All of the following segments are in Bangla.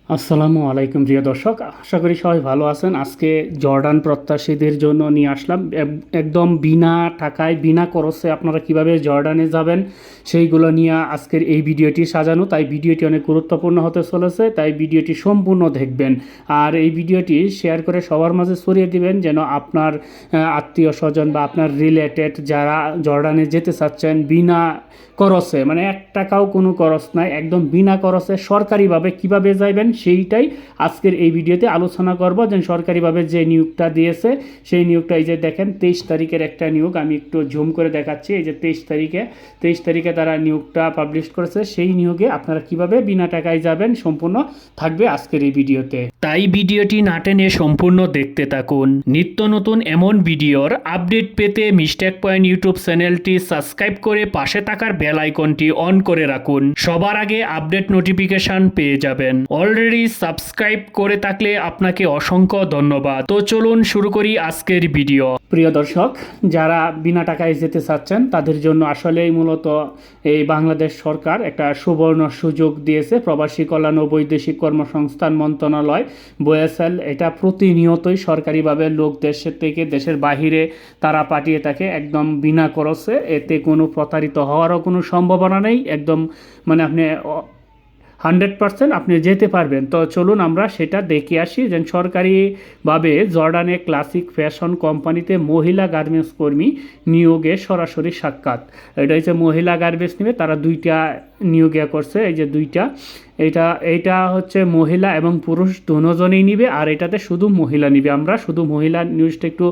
আসসালামু আলাইকুম প্রিয় দর্শক, আশা করি সবাই ভালো আছেন। আজকে জর্ডান প্রত্যাশীদের জন্য নিয়ে আসলাম একদম বিনা টাকায় বিনা খরচে আপনারা কিভাবে জর্ডানে যাবেন সেইগুলো নিয়ে আজকের এই ভিডিওটি সাজানো। তাই ভিডিওটি অনেক গুরুত্বপূর্ণ হতে চলেছে, তাই ভিডিওটি সম্পূর্ণ দেখবেন আর এই ভিডিওটি শেয়ার করে সবার মাঝে ছড়িয়ে দিবেন, যেন আপনার আত্মীয় স্বজন বা আপনার রিলেটেড যারা জর্ডানে যেতে চাচ্ছেন বিনা খরচে, মানে 1 টাকাও কোনো খরচ নাই, একদম বিনা খরচে সরকারিভাবে কিভাবে যাইবেন সেইটাই আজকের এই ভিডিওতে আলোচনা করব। যে সরকারিভাবে যে নিয়োগটা দিয়েছে সেই নিয়োগটা এই যে দেখেন 23 তারিখের একটা নিয়োগ, আমি একটু জুম করে দেখাচ্ছি। এই যে 23 তারিখে তারা নিয়োগটা পাবলিশ করেছে। সেই নিয়োগে আপনারা কিভাবে বিনা টাকায় যাবেন সম্পূর্ণ থাকবে আজকের এই ভিডিওতে, তাই ভিডিওটি না টেনে সম্পূর্ণ দেখতে থাকুন। নিত্য নতুন এমন ভিডিওর আপডেট পেতে মিস্টেক পয়েন্ট ইউটিউব চ্যানেলটি সাবস্ক্রাইব করে পাশে থাকার বেল আইকনটি অন করে রাখুন, সবার আগে আপডেট নোটিফিকেশন পেয়ে যাবেন। অলরেডি সাবস্ক্রাইব করে থাকলে আপনাকে অসংখ্য ধন্যবাদ। তো চলুন শুরু করি আজকের ভিডিও। প্রিয় দর্শক, যারা বিনা টাকায় যেতে চাচ্ছেন তাদের জন্য আসলেই মূলত এই বাংলাদেশ সরকার একটা সুবর্ণ সুযোগ দিয়েছে। প্রবাসী কল্যাণ ও বৈদেশিক কর্মসংস্থান মন্ত্রণালয় BOSL এটা প্রতিনিয়তই সরকারিভাবে লোক দেশের থেকে দেশের বাহিরে তারা পাঠিয়ে থাকে একদম বিনা খরচে। এতে কোনো প্রতারিত হওয়ারও কোনো সম্ভাবনা নেই, একদম মানে আপনি 100% আপনি যেতে পারবেন। তো চলুন আমরা সেটা দেখে আসি। যে সরকারিভাবে জর্ডানে ক্লাসিক ফ্যাশন কোম্পানিতে মহিলা গার্মেন্টস কর্মী নিয়োগে সরাসরি সাক্ষাৎ। এটা হচ্ছে মহিলা গার্মেন্টস নিবে, তারা 2টা নিয়োগে করছে। এই যে 2টা, এইটা হচ্ছে মহিলা এবং পুরুষ দুজনেই নিবে, আর এটাতে শুধু মহিলা নিবে। আমরা শুধু মহিলা নিউজটা একটু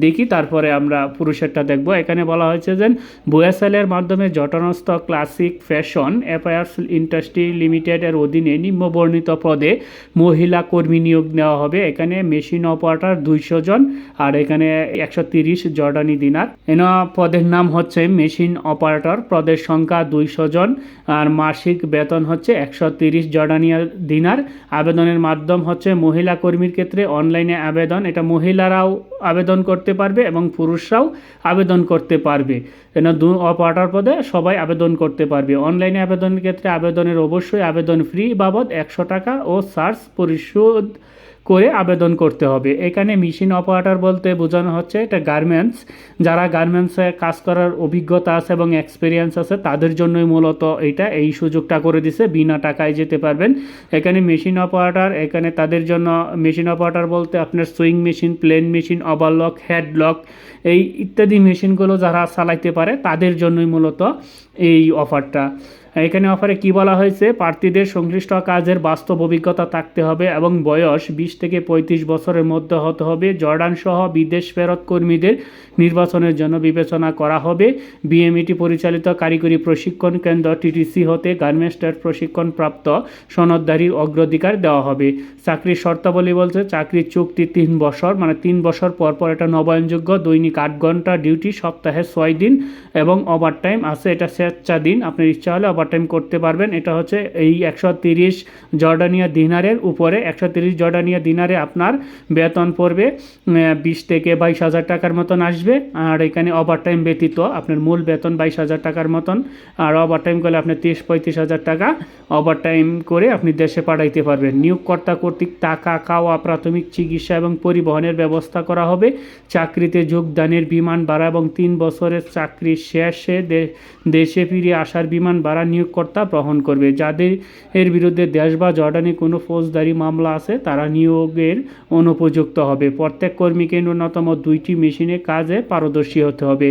দেখি, তারপরে আমরা পুরুষেরটা দেখব। এখানে বলা হয়েছে যে BOSL এর মাধ্যমে জটনস্থ ক্লাসিক ফ্যাশন অ্যাপায়ার্স ইন্ডাস্ট্রি লিমিটেডের অধীনে নিম্নবর্ণিত পদে মহিলা কর্মী নিয়োগ নেওয়া হবে। এখানে মেশিন অপারেটর 200 জন, আর এখানে 130 জর্ডানি দিনার। পদের নাম হচ্ছে মেশিন অপারেটর, পদের সংখ্যা 200 জন, আর মাসিক বেতন হচ্ছে 130 জর্ডানিয়া দিনার। আবেদনের মাধ্যম হচ্ছে মহিলা কর্মীর ক্ষেত্রে অনলাইনে আবেদন, এটা মহিলারাও আবেদন করতে পারবে এবং পুরুষরাও আবেদন করতে পারবে। অপারেটর পদে সবাই আবেদন করতে পারবে। অনলাইনে আবেদনের ক্ষেত্রে আবেদনের অবশ্যই আবেদন ফি বাবদ 100 টাকা ও চার্জ পরিশোধ করে আবেদন করতে হবে। এখানে মেশিন অপারেটর বলতে বোঝানো হচ্ছে এটা গার্মেন্টস, যারা গার্মেন্টসে কাজ করার অভিজ্ঞতা আছে এবং এক্সপিরিয়েন্স আছে তাদের জন্যই মূলত এই সুযোগটা করে দিছে, বিনা টাকায় যেতে পারবেন। এখানে মেশিন অপারেটর, এখানে তাদের জন্য মেশিন অপারেটর বলতে আপনার sewing machine, plain machine, overlock, headlock এই ইত্যাদি মেশিনগুলো যারা চালাইতে পারে তাদের জন্যই মূলত এই অফারটা। এখানে অফারে কি বলা হয়েছে, প্রার্থীদের সংশ্লিষ্ট কাজের বাস্তব অভিজ্ঞতা থাকতে হবে এবং বয়স 20 থেকে 35 বছরের মধ্যে হতে হবে। জর্ডান সহ বিদেশ ফেরত কর্মীদের নির্বাচনের জন্য বিবেচনা করা হবে। বিএমইটি পরিচালিত কারিগরি প্রশিক্ষণ কেন্দ্র TTC হতে গার্মেন্টস ট্রেড প্রশিক্ষণপ্রাপ্ত সনদধারীর অগ্রাধিকার দেওয়া হবে। চাকরির শর্তাবলী বলছে চাকরির চুক্তি 3 বছর, মানে 3 বছর পর পর এটা নবায়নযোগ্য। দৈনিক 8 ঘন্টা ডিউটি, সপ্তাহে 6 দিন এবং ওভারটাইম আছে, এটা স্বেচ্ছাধীন, আপনার ইচ্ছা হলে ওভারটাইম করতে পারবেন। এটা হচ্ছে এই 130 জর্ডানিয়া দিনারের উপরে। 130 জর্ডানিয়া দিনারে আপনার বেতন পড়বে 20 থেকে 22,000 টাকার মতন আসবে। আর এখানে ওভারটাইম ব্যতীত আপনার মূল বেতন 22,000 টাকার মতন, আর ওভারটাইম করলে আপনি 30-35,000 টাকা ওভারটাইম করে আপনি দেশে পাঠাইতে পারবেন। নিয়োগকর্তা কর্তৃক টাকা, খাওয়া, প্রাথমিক চিকিৎসা এবং পরিবহনের ব্যবস্থা করা হবে। চাকরিতে যোগদানের বিমান ভাড়া এবং 3 বছরের চাকরি শেষে দেশে ফিরে আসার বিমান ভাড়া নিয়োগকর্তা বহন করবে। যাদের এর বিরুদ্ধে দেশ বা জর্ডানে কোনো ফৌজদারি মামলা আছে তারা নিয়োগের অনুপযুক্ত হবে। প্রত্যেক কর্মীকে ন্যূনতম 2টি মেশিনে কাজে পারদর্শী হতে হবে।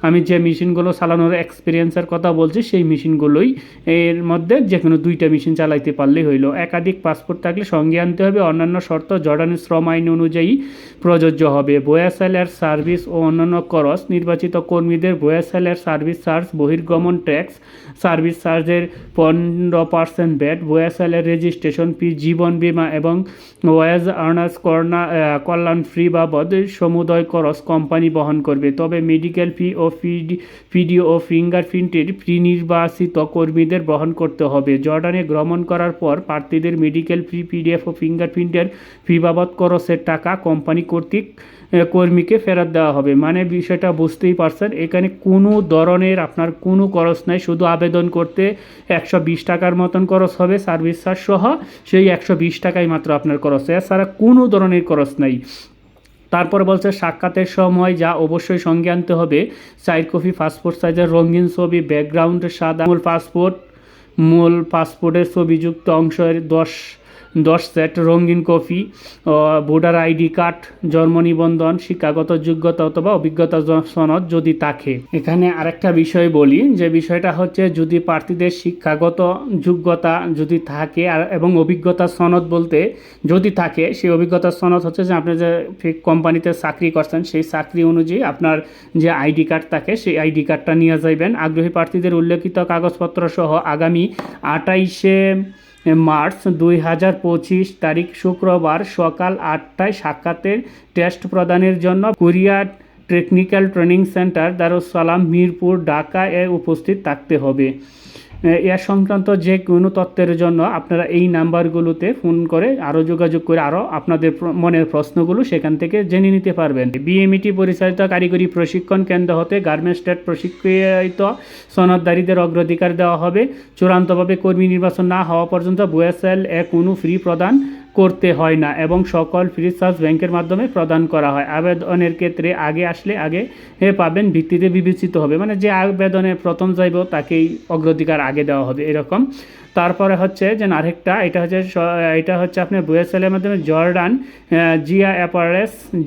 আমি যে মেশিনগুলো চালানোর এক্সপিরিয়েন্সের কথা বলছি সেই মেশিনগুলোই, এর মধ্যে যে কোনো 2টা মেশিন চালাইতে পারলেই হইল। একাধিক পাসপোর্ট থাকলে সঙ্গে আনতে হবে। অন্যান্য শর্ত জর্ডানের শ্রম আইন অনুযায়ী প্রযোজ্য হবে। BOSL এর সার্ভিস ও অন্যান্য খরচ, নির্বাচিত কর্মীদের BOSL এর সার্ভিস চার্জ, বহির্গমন ট্যাক্স, সার্ভিস চার্জের 15% ভ্যাট, BOSL এর রেজিস্ট্রেশন ফি, জীবন বীমা এবং ওয়েজ আর্নার্স কল্যাণ ফি বাবদ সমুদয় খরচ কোম্পানি বহন করবে। তবে মেডিকেল ফি ও ভিডিও ও ফিঙ্গারপ্রিন্টের ফি নির্বাচিত কর্মীদের বহন করতে হবে। জর্ডানে ভ্রমণ করার পর প্রার্থীদের মেডিকেল ফি, PDF ও ফিঙ্গারপ্রিন্টের ফি বাবদ খরচের টাকা কোম্পানি কর্তৃক কর্মীকে ফেরত দেওয়া হবে। মানে বিষয়টা বুঝতেই পারছেন, এখানে কোনো ধরনের আপনার কোনো খরচ নাই, শুধু আবেদন করতে 120 টাকার মতন খরচ হবে সার্ভিস চার্জ সহ, সেই 120 টাকাই মাত্র আপনার খরচ, এছাড়া কোনো ধরনের খরচ নাই। তারপর বলছে সাক্ষাতের সময় যা অবশ্যই সঙ্গে আনতে হবে: 4 কপি পাসপোর্ট সাইজের রঙিন ছবি, ব্যাকগ্রাউন্ডে সাদা, মূল পাসপোর্টের ছবিযুক্ত অংশের 10 সেট রঙিন কপি, ভোটার আইডি কার্ড, জন্ম নিবন্ধন, শিক্ষাগত যোগ্যতা অথবা অভিজ্ঞতা সনদ যদি থাকে। এখানে আরেকটা বিষয় বলি, যে বিষয়টা হচ্ছে যদি প্রার্থীদের শিক্ষাগত যোগ্যতা যদি থাকে এবং অভিজ্ঞতা সনদ বলতে যদি থাকে, সেই অভিজ্ঞতা সনদ হচ্ছে যে আপনি যে কোম্পানিতে চাকরি করছেন সেই চাকরি অনুযায়ী আপনার যে আইডি কার্ড থাকে সেই আইডি কার্ডটা নিয়ে যাইবেন। আগ্রহী প্রার্থীদের উল্লেখিত কাগজপত্র সহ আগামী 28শে মার্চ 2025 তারিখ শুক্রবার সকাল 8টায় সাক্ষাতের টেস্ট প্রদানের জন্য Korea technical training centre, Darus Salam, Mirpur, Dhaka এ উপস্থিত থাকতে হবে। এর সংক্রান্ত যে কোনো তথ্যের জন্য আপনারা এই নাম্বারগুলোতে ফোন করে আরও যোগাযোগ করে আরও আপনাদের মনের প্রশ্নগুলো সেখান থেকে জেনে নিতে পারবেন। বিএমইটি পরিচালিত কারিগরি প্রশিক্ষণ কেন্দ্র হতে গার্মেন্টস ট্রেড প্রশিক্ষিত সনদধারীদের অগ্রাধিকার দেওয়া হবে। চূড়ান্তভাবে কর্মী নির্বাচন না হওয়া পর্যন্ত বুয়েসেল কোনো ফি প্রদান করতে হয় না এবং সকল ফ্রি চার্জ ব্যাংকের মাধ্যমে প্রদান করা হয়। আবেদনের ক্ষেত্রে আগে আসলে আগে পাবেন ভিত্তিতে বিবেচিত হবে, মানে যে আবেদনে প্রথম যাইব তাকেই অগ্রাধিকার আগে দেওয়া হবে এরকম। তারপরে হচ্ছে যে আরেকটা, এটা হচ্ছে আপনার বুয়েসেলের মাধ্যমে জর্ডান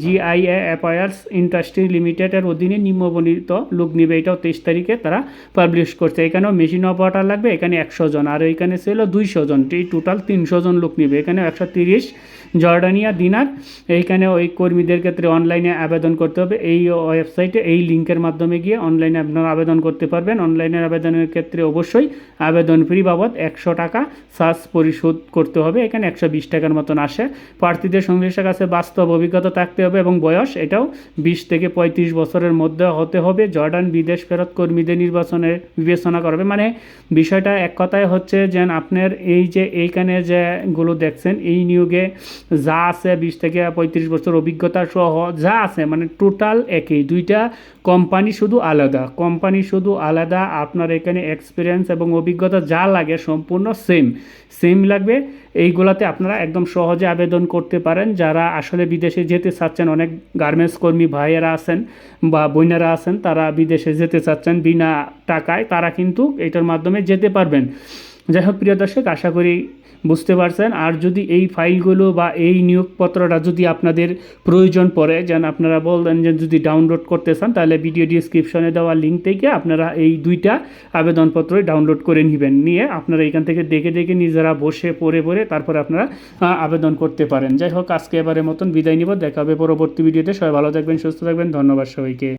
জিআইএ অ্যাপায়ার্স ইন্ডাস্ট্রি লিমিটেডের অধীনে নিম্নবর্ণিত লোক নিবে। এটাও 23 তারিখে তারা পাবলিশ করছে। এখানেও মেশিন অপারেটর লাগবে, এখানে 100 জন, আর এইখানে ছিল 200 জন, এই টোটাল 300 জন লোক নিবে। এখানে 130 জর্ডানিয়া দিনার। এইখানে ওই কর্মীদের ক্ষেত্রে অনলাইনে আবেদন করতে হবে। এই ওয়েবসাইটে এই লিঙ্কের মাধ্যমে গিয়ে অনলাইনে আপনারা আবেদন করতে পারবেন। অনলাইনে আবেদনের ক্ষেত্রে অবশ্যই আবেদন ফি বাবদ 100 টাকা চার্জ পরিশোধ করতে হবে। এখানে 120 টাকার মতন আসে। প্রার্থীদের সংশ্লিষ্টের কাছে বাস্তব অভিজ্ঞতা থাকতে হবে এবং বয়স এটাও 20 থেকে 35 বছরের মধ্যে হতে হবে। জর্ডান বিদেশ ফেরত কর্মীদের বিবেচনা করবে। মানে বিষয়টা এক কথায় হচ্ছে যে আপনার এই যে এইখানে যেগুলো দেখছেন এই নিয়োগে যা আছে 20 থেকে 35 বছর অভিজ্ঞতা সহ যা আছে, মানে টোটাল একই, দুইটা কোম্পানি শুধু আলাদা। আপনার এখানে এক্সপিরিয়েন্স এবং অভিজ্ঞতা যা লাগে সম্পূর্ণ সেম লাগবে। এইগুলাতে আপনারা একদম সহজে আবেদন করতে পারেন। যারা আসলে বিদেশে যেতে চাচ্ছেন, অনেক গার্মেন্টস কর্মী ভাইয়েরা আছেন বা বোনেরা আছেন, তারা বিদেশে যেতে চাচ্ছেন বিনা টাকায়, তারা কিন্তু এটার মাধ্যমে যেতে পারবেন। যাই হোক প্রিয় দর্শক, আশা করি বুঝতে পারছেন। আর যদি এই ফাইলগুলো বা এই নিয়োগপত্রটা যদি আপনাদের প্রয়োজন পড়ে, যেন আপনারা বললেন যে যদি ডাউনলোড করতে চান, তাহলে ভিডিও ডিসক্রিপশনে দেওয়া লিঙ্ক থেকে আপনারা এই 2টা আবেদনপত্রই ডাউনলোড করে নেবেন। নিয়ে আপনারা এখান থেকে দেখে নিজেরা বসে পড়ে তারপরে আপনারা আবেদন করতে পারেন। যাই হোক, আজকে এবারের মতন বিদায় নিব। দেখা হবে পরবর্তী ভিডিওতে। সবাই ভালো থাকবেন, সুস্থ থাকবেন। ধন্যবাদ সবাইকে।